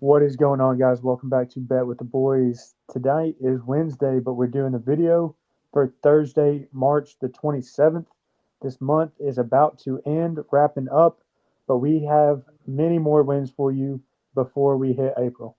What is going on, guys? Welcome back to Bet with the Boys. Tonight is Wednesday, but we're doing a video for Thursday, March the 27th. This month is about to end, wrapping up, but we have many more wins for you before we hit April.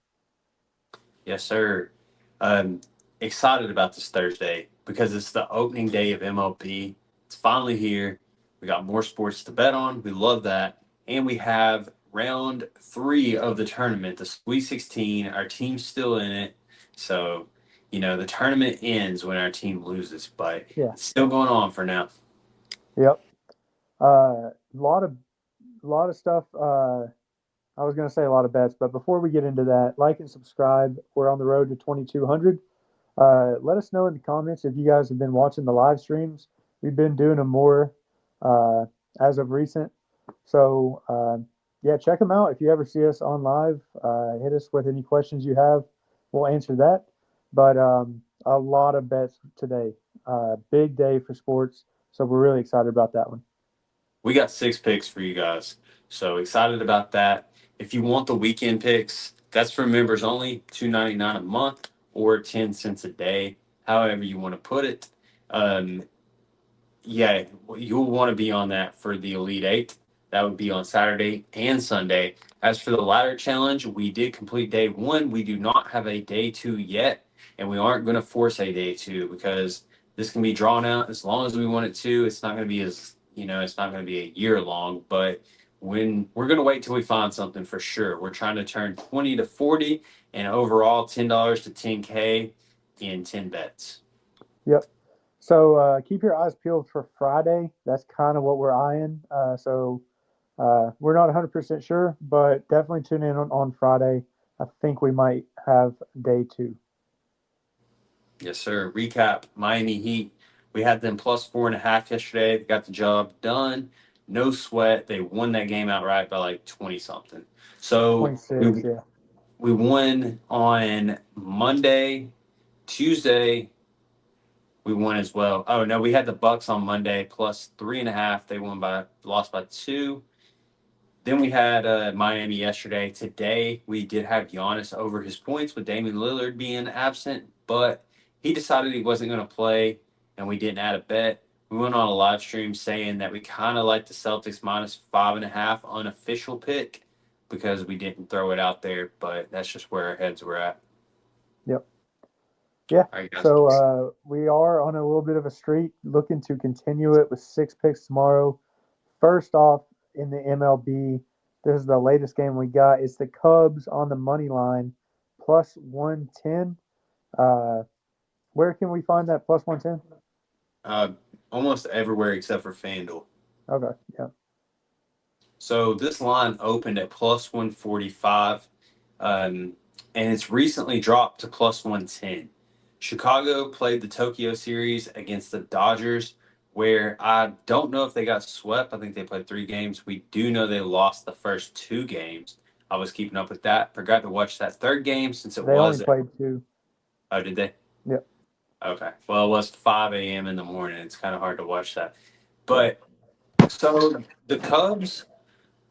Yes, sir. Um, Excited about this Thursday because it's the opening day of MLB. It's finally here. We got more sports to bet on. We love that. And we have round three of the tournament, the Sweet 16. Our team's still in it. So, the tournament ends when our team loses, but Yeah, it's still going on for now. yep. A lot of stuff. I was going to say a lot of bets, but before we get into that, like and subscribe. We're on the road to 2,200. Let us know in the comments if you guys have been watching the live streams. We've been doing them more uh, as of recent. So, yeah, check them out. If you ever see us on live, hit us with any questions you have. We'll answer that. But a lot of bets today. Big day for sports. So, we're really excited about that one. We got six picks for you guys. So excited about that. If you want the weekend picks, that's for members only, $2.99 a month or 10 cents a day, however you want to put it. Um, yeah, you'll want to be on that for the Elite Eight. That would be on Saturday and Sunday. As for the ladder challenge, we did complete day one. We do not have a day two yet, and we aren't going to force a day two because this can be drawn out as long as we want it to. It's not going to be it's not going to be a year long, but when we're going to wait till we find something for sure. We're trying to turn 20 to 40 and overall $10 to 10K in 10 bets. Yep. So, keep your eyes peeled for Friday. That's kind of what we're eyeing. We're not 100% sure, but definitely tune in on Friday. I think we might have day two. Yes, sir. Recap Miami Heat. We had them plus 4.5 yesterday. They got the job done. No sweat. They won that game outright by like 20 something. So 26, we, yeah. we won on Monday. Tuesday, we won as well. Oh, no, we had the Bucks on Monday plus 3.5. They lost by two. Then we had Miami yesterday. Today, we did have Giannis over his points with Damian Lillard being absent, but he decided he wasn't going to play, and we didn't add a bet. We went on a live stream saying that we kind of like the Celtics minus 5.5 unofficial pick because we didn't throw it out there, but that's just where our heads were at. Yep. Yeah. All right, guys. So we are on a little bit of a streak, looking to continue it with six picks tomorrow. First off, in the MLB, this is the latest game we got. It's the Cubs on the money line, plus 110. Uh, where can we find that plus 110? Uh, Almost everywhere except for FanDuel. Okay. Yeah. So this line opened at plus 145, um, and it's recently dropped to plus 110. Chicago played the Tokyo series against the Dodgers, where I don't know if they got swept. I think they played three games. We do know they lost the first two games. I was keeping up with that. Forgot to watch that third game since it They only was. played two. Oh, did they? Yep. Okay. Well, it was 5 a.m. in the morning. It's kind of hard to watch that. Yeah. But so the Cubs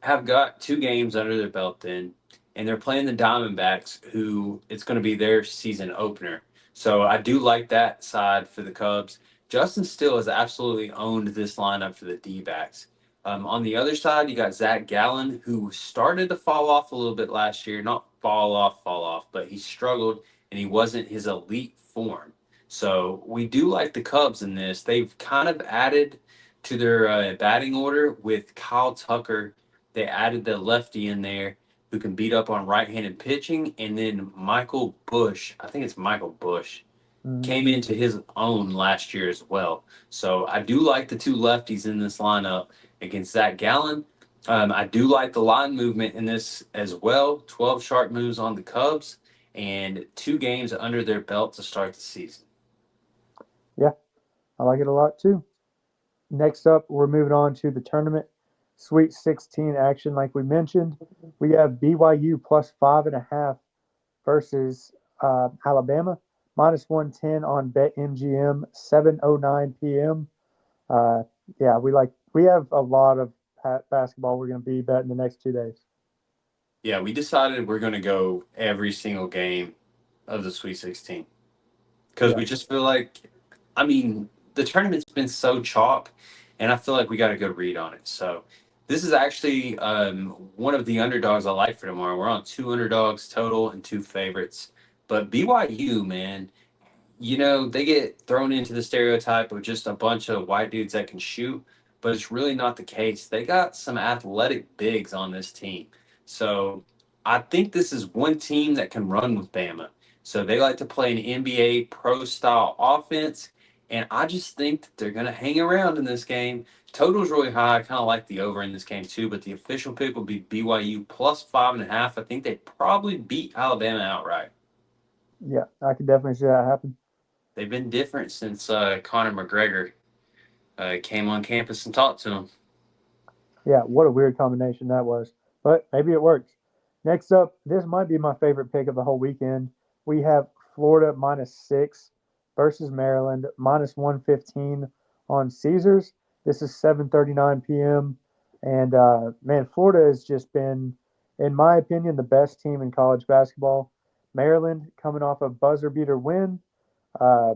have got two games under their belt then, and they're playing the Diamondbacks, who it's going to be their season opener. So I do like that side for the Cubs. Justin Steele has absolutely owned this lineup for the D backs. On the other side, you got Zach Gallen, who started to fall off a little bit last year. Not fall off, but he struggled and he wasn't his elite form. So we do like the Cubs in this. They've kind of added to their batting order with Kyle Tucker. They added the lefty in there who can beat up on right-handed pitching, and then Michael Bush, I think it's Michael Bush, Mhm. came into his own last year as well. So I do like the two lefties in this lineup against Zach Gallen. I do like the line movement in this as well. 12 sharp moves on the Cubs and two games under their belt to start the season. Yeah. I like it a lot too. Next up, we're moving on to the tournament Sweet 16 action. Like we mentioned, we have BYU plus 5.5 versus Alabama, minus 110 on BetMGM, 7:09 p.m. Uh, yeah, we have a lot of basketball we're going to be betting the next 2 days. Yeah, we decided we're going to go every single game of the Sweet 16 because Yeah, we just feel like, I mean, the tournament's been so chalk, and I feel like we got a good read on it. So this is actually one of the underdogs I like for tomorrow. We're on two underdogs total and two favorites. But BYU, man, they get thrown into the stereotype of just a bunch of white dudes that can shoot, but it's really not the case. They got some athletic bigs on this team. So I think this is one team that can run with Bama. So they like to play an NBA pro style offense. And I just think that they're going to hang around in this game. Total's really high. I kind of like the over in this game too, but the official pick will be BYU plus 5.5. I think they probably beat Alabama outright. yeah, I could definitely see that happen. They've been different since Conor McGregor came on campus and talked to him. Yeah, what a weird combination that was, but maybe it works. Next up, this might be my favorite pick of the whole weekend. We have Florida -6 versus Maryland -115 on Caesars. This is 7:39 p.m. And man, Florida has just been, in my opinion, the best team in college basketball. Maryland coming off a buzzer beater win. Uh,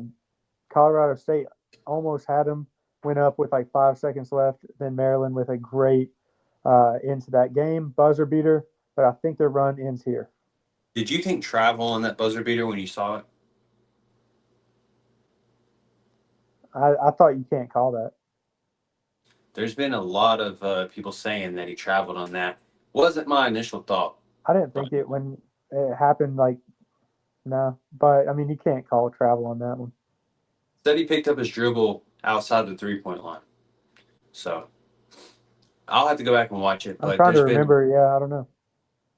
Colorado State almost had them, went up with like 5 seconds left. Then Maryland with a great into that game, buzzer beater. But I think their run ends here. Did you think travel on that buzzer beater when you saw it? I thought you can't call that. There's been a lot of people saying that he traveled on that. Wasn't my initial thought, I didn't but think it when it happened. Like no, but I mean you can't call travel on that one. said he picked up his dribble outside the 3 point line. So I'll have to go back and watch it. I'm But trying to there's been, remember. Yeah, I don't know.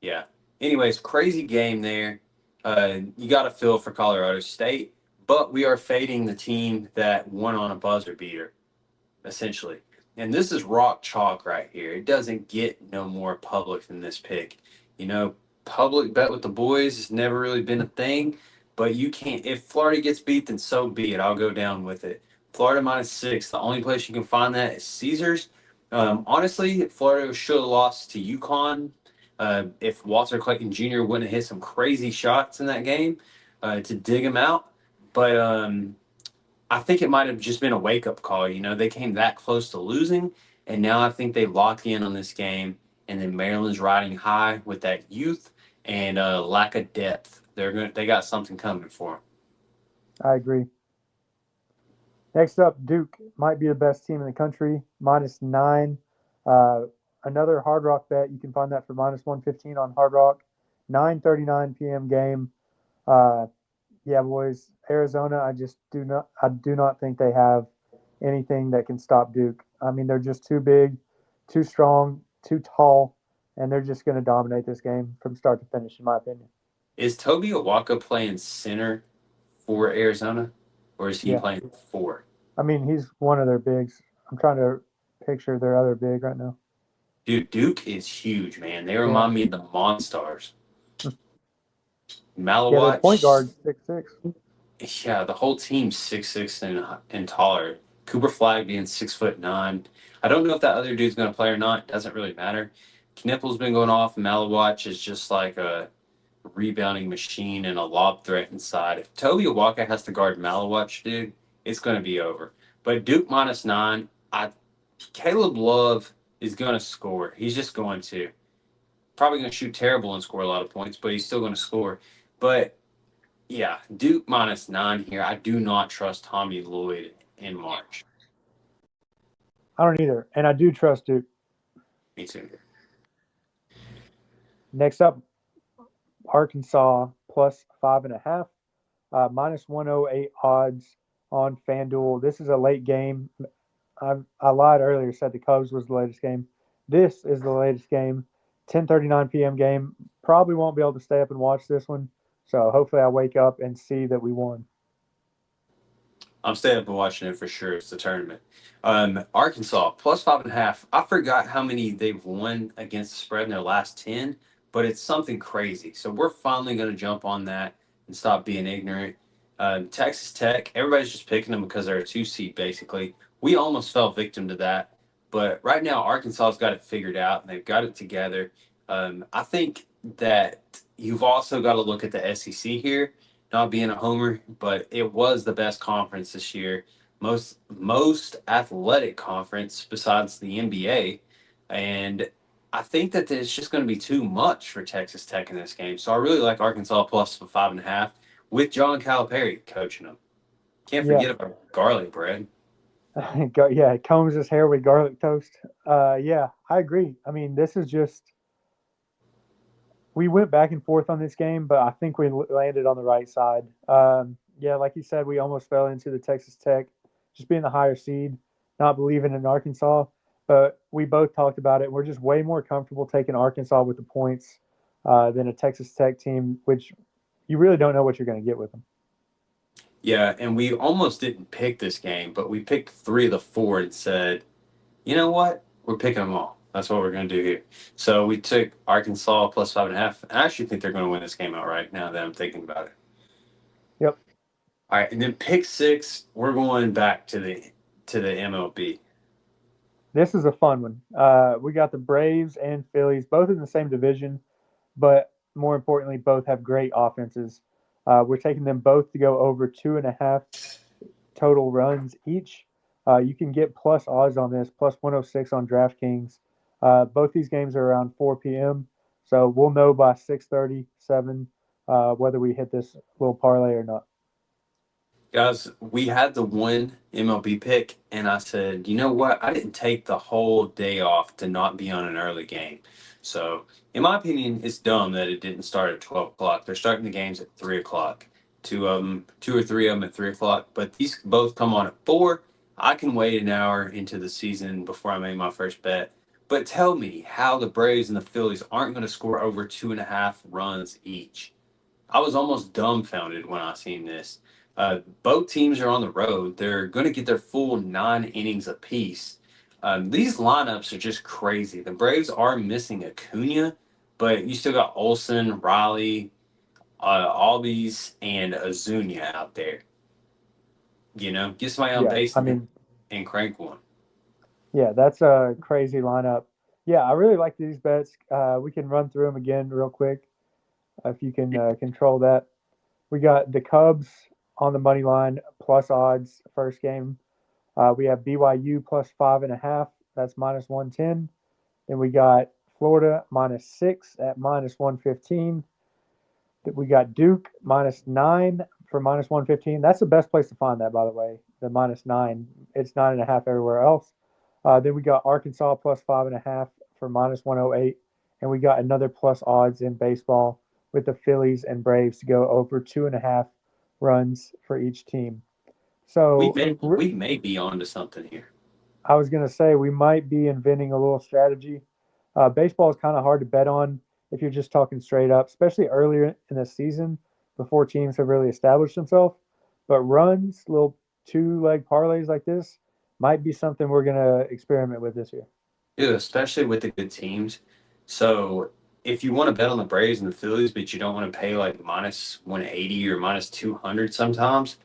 yeah. Anyways, crazy game there. You got to feel for Colorado State, but we are fading the team that won on a buzzer beater, essentially. And this is rock chalk right here. It doesn't get no more public than this pick. You know, public bet with the boys has never really been a thing, but you can't. If Florida gets beat, then so be it. I'll go down with it. Florida -6. The only place you can find that is Caesars. Honestly, Florida should have lost to UConn if Walter Clayton Jr. wouldn't have hit some crazy shots in that game to dig him out. But I think it might have just been a wake up call. They came that close to losing, and now I think they lock in on this game. And then Maryland's riding high with that youth and lack of depth. They got something coming for them. I agree. Next up, Duke might be the best team in the country, -9. Uh, Another Hard Rock bet. You can find that for -115 on Hard Rock. 9:39 p.m. game. Uh, yeah, boys. Arizona. I do not think they have anything that can stop Duke. I mean, they're just too big, too strong, too tall, and they're just going to dominate this game from start to finish, in my opinion. Is Toby Awaka playing center for Arizona, or is he Yeah, playing four? I mean, he's one of their bigs. I'm trying to picture their other big right now. Dude, Duke is huge, man. They Yeah, remind me of the Monstars. yeah, their point Malawatch, guard 6'6". yeah, the whole team's 6'6" and taller. Cooper Flag being 6'9". I don't know if that other dude's gonna play or not. Doesn't really matter. Knipple's been going off. Malawatch is just like a rebounding machine and a lob threat inside. If Toby Awaka has to guard Malawatch, dude, it's gonna be over. But Duke -9. Caleb Love is gonna score. He's just going to. Probably gonna shoot terrible and score a lot of points, but he's still gonna score. But yeah, Duke -9 here. I do not trust Tommy Lloyd in March. I don't either, and I do trust Duke. Me too. Next up, Arkansas +5.5, -108 odds on FanDuel. This is a late game. I lied earlier, said the Cubs was the latest game. This is the latest game, 10:39 p.m. game. Probably won't be able to stay up and watch this one, so hopefully I wake up and see that we won. I'm staying up and watching it for sure. It's the tournament. Arkansas +5.5. I forgot how many they've won against the spread in their last 10, but it's something crazy. So we're finally going to jump on that and stop being ignorant. Texas Tech, everybody's just picking them because they're a 2 seed, basically. We almost fell victim to that. But right now, Arkansas's got it figured out and they've got it together. I think that you've also got to look at the SEC here. Not being a homer, but it was the best conference this year, most athletic conference besides the NBA, and I think that it's just going to be too much for Texas Tech in this game. So I really like Arkansas plus 5.5 with John Calipari coaching them. Can't Yeah, forget about garlic bread. yeah, combs his hair with garlic toast. Yeah, I agree. I mean, this is just we went back and forth on this game, but I think we landed on the right side. Yeah, like you said, we almost fell into the Texas Tech, just being the higher seed, not believing in Arkansas. But we both talked about it. We're just way more comfortable taking Arkansas with the points than a Texas Tech team, which you really don't know what you're going to get with them. Yeah, and we almost didn't pick this game, but we picked three of the four and said, you know what? We're picking them all. That's what we're going to do here. So we took Arkansas plus 5.5. I actually think they're going to win this game outright now that I'm thinking about it. Yep. All right, and then pick six, we're going back to the MLB. This is a fun one. We got the Braves and Phillies, both in the same division, but more importantly, both have great offenses. We're taking them both to go over 2.5 total runs each. You can get plus odds on this, plus 106 on DraftKings. Both these games are around 4 p.m., so we'll know by 6:37 whether we hit this little parlay or not. Guys, we had the one MLB pick, and I said, you know what? I didn't take the whole day off to not be on an early game. So, in my opinion, it's dumb that it didn't start at 12 o'clock. They're starting the games at 3 o'clock. Two or three of them at 3 o'clock, but these both come on at 4. I can wait an hour into the season before I make my first bet. But tell me how the Braves and the Phillies aren't going to score over 2.5 runs each. I was almost dumbfounded when I seen this. Both teams are on the road. They're going to get their full 9 innings apiece. These lineups are just crazy. The Braves are missing Acuna, but you still got Olson, Riley, Albies, and Azunia out there. You know, get somebody on Yeah, base I mean, and crank one. yeah, that's a crazy lineup. Yeah, I really like these bets. We can run through them again real quick if you can control that. We got the Cubs on the money line plus odds first game. We have BYU plus 5.5. That's minus 110. Then we got Florida -6 at minus 115. We got Duke -9 for minus 115. That's the best place to find that, by the way. The -9. It's 9.5 everywhere else. Then we got Arkansas plus 5.5 for minus 108. And we got another plus odds in baseball with the Phillies and Braves to go over 2.5 runs for each team. So We may be on to something here. I was going to say we might be inventing a little strategy. Baseball is kind of hard to bet on if you're just talking straight up, especially earlier in the season before teams have really established themselves. But runs, little two-leg parlays like this, might be something we're going to experiment with this year. Dude, especially with the good teams. So if you want to bet on the Braves and the Phillies, but you don't want to pay like minus 180 or minus 200 sometimes,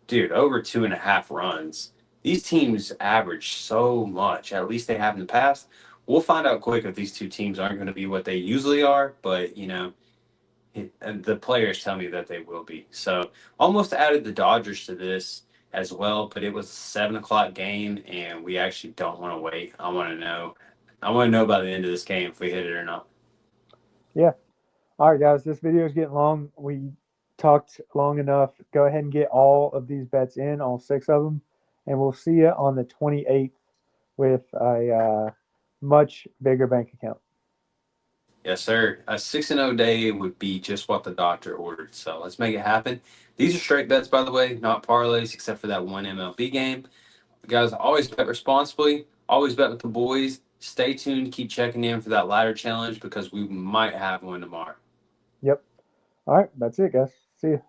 dude, over 2.5 runs. These teams average so much. At least they have in the past. We'll find out quick if these two teams aren't going to be what they usually are, but and the players tell me that they will be. So almost added the Dodgers to this as well, but it was a 7 o'clock game, and we actually don't want to wait. I want to know. I want to know by the end of this game if we hit it or not. Yeah. All right, guys, this video is getting long. We talked long enough. Go ahead and get all of these bets in, all six of them, and we'll see you on the 28th with a much bigger bank account. Yes, sir. A 6-0 day would be just what the doctor ordered. So let's make it happen. These are straight bets, by the way, not parlays, except for that one MLB game. Guys, always bet responsibly. Always bet with the boys. Stay tuned. Keep checking in for that ladder challenge because we might have one tomorrow. Yep. All right, that's it, guys. See you.